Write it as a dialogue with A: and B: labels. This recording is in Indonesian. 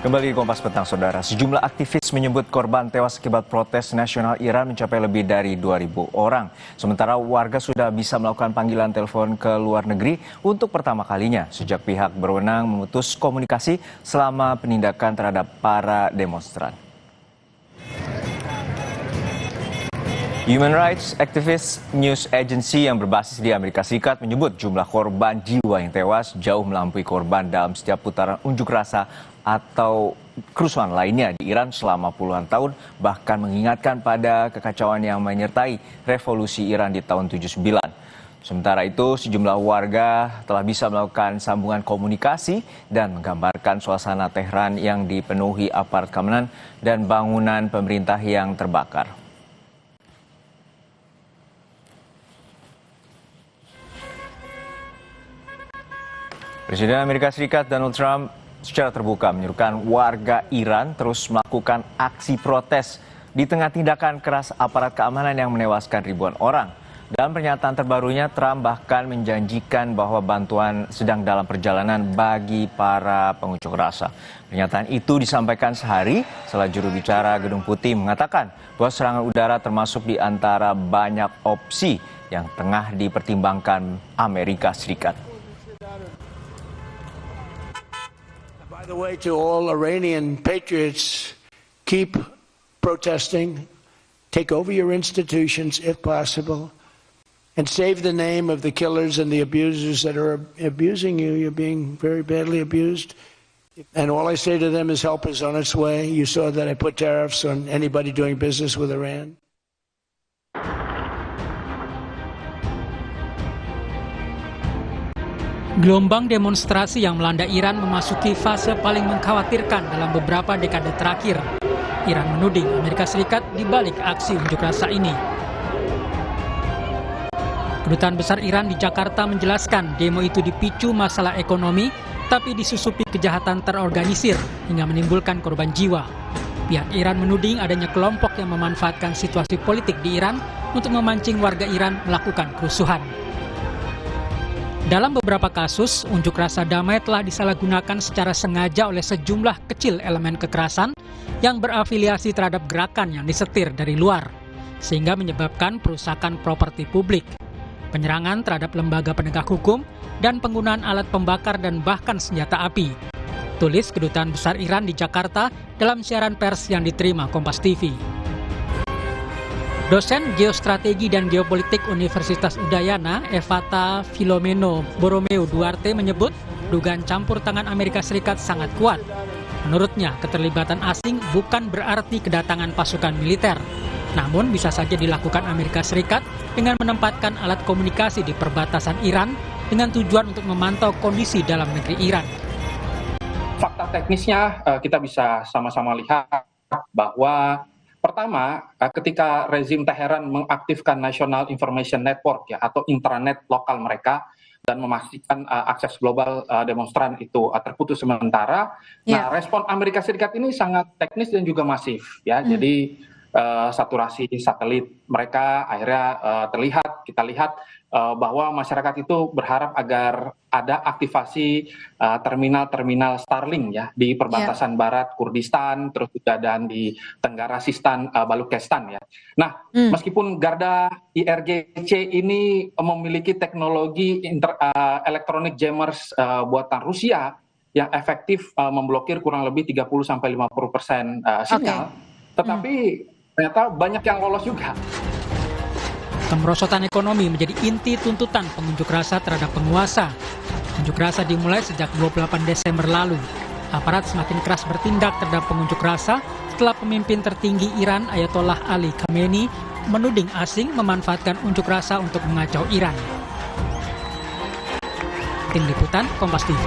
A: Kembali di Kompas Petang, Saudara. Sejumlah aktivis menyebut korban tewas akibat protes nasional Iran mencapai lebih dari 2.000 orang. Sementara warga sudah bisa melakukan panggilan telepon ke luar negeri untuk pertama kalinya sejak pihak berwenang memutus komunikasi selama penindakan terhadap para demonstran. Human Rights Activist News Agency yang berbasis di Amerika Serikat menyebut jumlah korban jiwa yang tewas jauh melampaui korban dalam setiap putaran unjuk rasa atau kerusuhan lainnya di Iran selama puluhan tahun, bahkan mengingatkan pada kekacauan yang menyertai revolusi Iran di tahun 79. Sementara itu, sejumlah warga telah bisa melakukan sambungan komunikasi dan menggambarkan suasana Tehran yang dipenuhi aparat keamanan dan bangunan pemerintah yang terbakar. Presiden Amerika Serikat Donald Trump secara terbuka menyuruhkan warga Iran terus melakukan aksi protes di tengah tindakan keras aparat keamanan yang menewaskan ribuan orang. Dalam pernyataan terbarunya, Trump bahkan menjanjikan bahwa bantuan sedang dalam perjalanan bagi para pengunjuk rasa. Pernyataan itu disampaikan sehari setelah juru bicara Gedung Putih mengatakan bahwa serangan udara termasuk di antara banyak opsi yang tengah dipertimbangkan Amerika Serikat.
B: By the way, to all Iranian patriots, keep protesting, take over your institutions if possible, and save the name of the killers and the abusers that are abusing you. You're being very badly abused. And all I say to them is help is on its way. You saw that I put tariffs on anybody doing business with Iran.
C: Gelombang demonstrasi yang melanda Iran memasuki fase paling mengkhawatirkan dalam beberapa dekade terakhir. Iran menuding Amerika Serikat di balik aksi unjuk rasa ini. Kedutaan Besar Iran di Jakarta menjelaskan demo itu dipicu masalah ekonomi, tapi disusupi kejahatan terorganisir hingga menimbulkan korban jiwa. Pihak Iran menuding adanya kelompok yang memanfaatkan situasi politik di Iran untuk memancing warga Iran melakukan kerusuhan. Dalam beberapa kasus, unjuk rasa damai telah disalahgunakan secara sengaja oleh sejumlah kecil elemen kekerasan yang berafiliasi terhadap gerakan yang disetir dari luar, sehingga menyebabkan perusakan properti publik, penyerangan terhadap lembaga penegak hukum, dan penggunaan alat pembakar dan bahkan senjata api. Tulis Kedutaan Besar Iran di Jakarta dalam siaran pers yang diterima Kompas TV. Dosen Geostrategi dan Geopolitik Universitas Udayana, Evata Filomeno Borromeo Duarte menyebut dugaan campur tangan Amerika Serikat sangat kuat. Menurutnya, keterlibatan asing bukan berarti kedatangan pasukan militer. Namun bisa saja dilakukan Amerika Serikat dengan menempatkan alat komunikasi di perbatasan Iran dengan tujuan untuk memantau kondisi dalam negeri Iran.
D: Fakta teknisnya kita bisa sama-sama lihat bahwa pertama, ketika rezim Teheran mengaktifkan National Information Network atau intranet lokal mereka dan memastikan akses global demonstran itu terputus sementara, nah respon Amerika Serikat ini sangat teknis dan juga masif ya. Jadi saturasi satelit mereka akhirnya kita lihat bahwa masyarakat itu berharap agar ada aktivasi terminal-terminal Starlink ya di perbatasan barat Kurdistan, terus juga dan di Tenggara Sistan, Balukistan ya. Nah, meskipun Garda IRGC ini memiliki teknologi electronic jammers buatan Rusia yang efektif memblokir kurang lebih 30-50% sinyal, tetapi ternyata banyak yang lolos juga.
C: Kemerosotan ekonomi menjadi inti tuntutan pengunjuk rasa terhadap penguasa. Unjuk rasa dimulai sejak 28 Desember lalu. Aparat semakin keras bertindak terhadap pengunjuk rasa setelah pemimpin tertinggi Iran Ayatollah Ali Khamenei menuding asing memanfaatkan unjuk rasa untuk mengacau Iran. Tim Liputan Kompas TV.